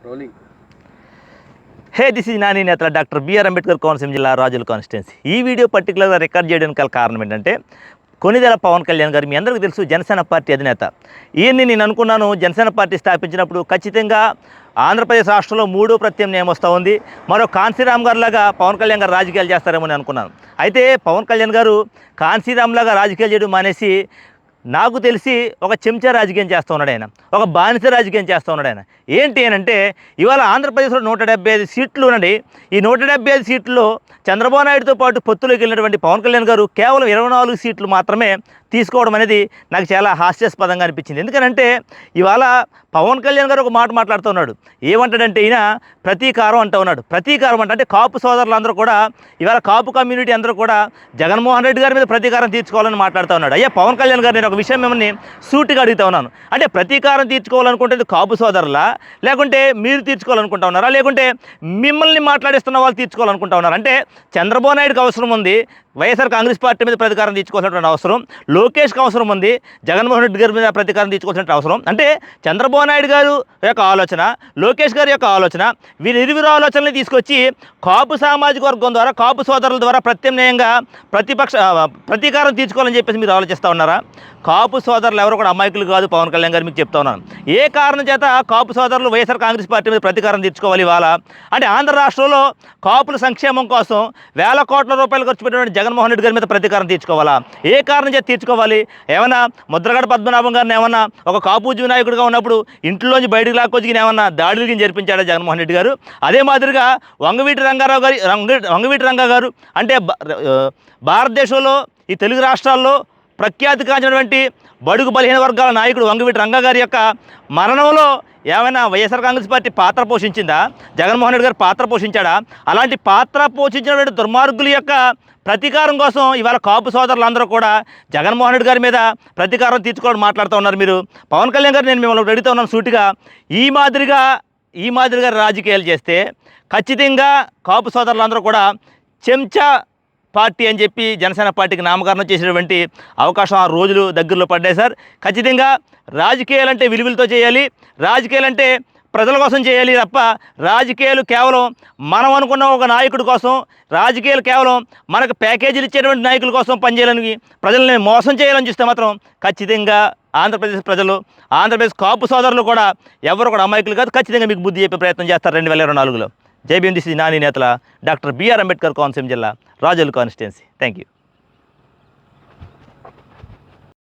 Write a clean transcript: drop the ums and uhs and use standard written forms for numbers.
Rolling. Hey this is Nani నేతల doctor BR Ambedkar Konaseema జిల్లా రాజుల కాన్స్టిట్యున్సీ. ఈ వీడియో పర్టికులర్గా రికార్డ్ చేయడానికి గల కారణం ఏంటంటే, కొణిదెల పవన్ కళ్యాణ్ గారు మీ అందరికీ తెలుసు, జనసేన పార్టీ అధినేత. ఈయన్ని నేను అనుకున్నాను జనసేన పార్టీ స్థాపించినప్పుడు ఖచ్చితంగా ఆంధ్రప్రదేశ్ రాష్ట్రంలో మూడో ప్రత్యామ్నాయం వస్తూ ఉంది, మరో కాన్సీరామ్ గారు లాగా పవన్ కళ్యాణ్ గారు రాజకీయాలు చేస్తారేమో అని అనుకున్నాను. అయితే పవన్ కళ్యాణ్ గారు కాన్సీరామ్ లాగా రాజకీయాలు చేయడం మానేసి నాకు తెలిసి ఒక చెంచా రాజకీయం చేస్తూ ఉన్నాడు ఆయన, ఒక బానిస రాజకీయం చేస్తూ ఉన్నాడు ఆయన. ఏంటి అని అంటే, ఇవాళ ఆంధ్రప్రదేశ్లో 175 సీట్లు ఉన్నది. ఈ 175 సీట్లలో చంద్రబాబు నాయుడుతో పాటు పొత్తులోకి వెళ్ళినటువంటి పవన్ కళ్యాణ్ గారు కేవలం 24 సీట్లు మాత్రమే తీసుకోవడం అనేది నాకు చాలా హాస్యాస్పదంగా అనిపించింది. ఎందుకనంటే ఇవాళ పవన్ కళ్యాణ్ గారు ఒక మాట మాట్లాడుతున్నాడు. ఏమంటాడంటే, ఈయన ప్రతీకారం అంటూ ఉన్నాడు. ప్రతీకారం అంటే కాపు సోదరులందరూ కూడా, ఇవాళ కాపు కమ్యూనిటీ అందరూ కూడా జగన్మోహన్ రెడ్డి గారి మీద ప్రతీకారం తీర్చుకోవాలని మాట్లాడుతూ ఉన్నాడు. అయ్యా పవన్ కళ్యాణ్ గారు, నేను ఒక విషయం మిమ్మల్ని సూటిగా అడుగుతా ఉన్నాను. అంటే ప్రతీకారం తీర్చుకోవాలనుకుంటే కాపు సోదరులా, లేకుంటే మీరు తీర్చుకోవాలనుకుంటా ఉన్నారా, లేకుంటే మిమ్మల్ని మాట్లాడిస్తున్న వాళ్ళు తీర్చుకోవాలనుకుంటా ఉన్నారా? అంటే చంద్రబాబు నాయుడుకి అవసరం ఉంది వైఎస్ఆర్ కాంగ్రెస్ పార్టీ మీద ప్రతీకారం తీర్చుకోవాల్సినటువంటి అవసరం, లోకేష్కి అవసరం ఉంది జగన్మోహన్ రెడ్డి గారి మీద ప్రతీకారం తీర్చుకోవాల్సిన అవసరం. అంటే చంద్రబాబు నాయుడు గారు యొక్క ఆలోచన, లోకేష్ గారి యొక్క ఆలోచన, వీరిరువురు ఆలోచనలు తీసుకొచ్చి కాపు సామాజిక వర్గం ద్వారా, కాపు సోదరుల ద్వారా ప్రత్యామ్నాయంగా ప్రతీకారం తీర్చుకోవాలని చెప్పేసి మీరు ఆలోచిస్తూ ఉన్నారా? కాపు సోదరులు ఎవరు కూడా అమాయకులు కాదు. పవన్ కళ్యాణ్ గారు మీకు చెప్తా ఉన్నాను. ఏ కారణం చేత కాపు సోదరులు వైఎస్ఆర్ కాంగ్రెస్ పార్టీ మీద ప్రతీకారం తీర్చుకోవాలి ఇవాళ? అంటే ఆంధ్ర రాష్ట్రంలో కాపుల సంక్షేమం కోసం వేల కోట్ల రూపాయలు ఖర్చు పెట్టినటువంటి జగన్మోహన్ రెడ్డి గారి మీద ప్రతీకారం తీర్చుకోవాలా? ఏ కారణం చేత తీర్చుకోవాలి? ఏమన్నా ముద్రగడ పద్మనాభం గారిని ఏమన్నా ఒక కాపు ఉద్యమ నాయకుడిగా ఉన్నప్పుడు ఇంట్లోంచి బయటకు లాక్కొచ్చి ఏమన్నా దాడులకి జరిపించాడా జగన్మోహన్ రెడ్డి గారు? అదే మాదిరిగా వంగవీటి రంగా గారు అంటే భారతదేశంలో ఈ తెలుగు రాష్ట్రాల్లో ప్రఖ్యాతి కాంచినటువంటి బడుగు బలహీన వర్గాల నాయకుడు వంగవీటి రంగా గారి యొక్క మరణంలో ఏమైనా వైఎస్ఆర్ కాంగ్రెస్ పార్టీ పాత్ర పోషించిందా? జగన్మోహన్ రెడ్డి గారు పాత్ర పోషించాడా? అలాంటి పాత్ర పోషించినటువంటి దుర్మార్గుల యొక్క ప్రతీకారం కోసం ఇవాళ కాపు సోదరులందరూ కూడా జగన్మోహన్ రెడ్డి గారి మీద ప్రతీకారం తీర్చుకోవడం మాట్లాడుతూ ఉన్నారు. మీరు పవన్ కళ్యాణ్ గారు, నేను మిమ్మల్ని అడుగుతూ ఉన్నాను సూటిగా, ఈ మాదిరిగా రాజకీయాలు చేస్తే ఖచ్చితంగా కాపు సోదరులందరూ కూడా చెంచా పార్టీ అని చెప్పి జనసేన పార్టీకి నామకరణం చేసేటువంటి అవకాశం ఆ రోజులు దగ్గరలో పడ్డాయి సార్. ఖచ్చితంగా రాజకీయాలంటే విలువలతో చేయాలి, రాజకీయాలంటే ప్రజల కోసం చేయాలి తప్ప రాజకీయాలు కేవలం మనం అనుకున్న ఒక నాయకుడి కోసం, రాజకీయాలు కేవలం మనకు ప్యాకేజీలు ఇచ్చేటువంటి నాయకుల కోసం పనిచేయాలని, ప్రజల్ని మోసం చేయాలని చూస్తే మాత్రం ఖచ్చితంగా ఆంధ్రప్రదేశ్ ప్రజలు, ఆంధ్రప్రదేశ్ కాపు సోదరులు కూడా ఎవరు కూడా అమాయకులు కాదు. ఖచ్చితంగా మీకు బుద్ధి చెప్పే ప్రయత్నం చేస్తారు 2024లో. జై భీమ్. దిస్ ఈజ్ నాని నేతల డాక్టర్ బిఆర్ అంబేద్కర్ కోనసీమ జిల్లా రాజుల కాన్స్టిట్యున్సీ. Thank you.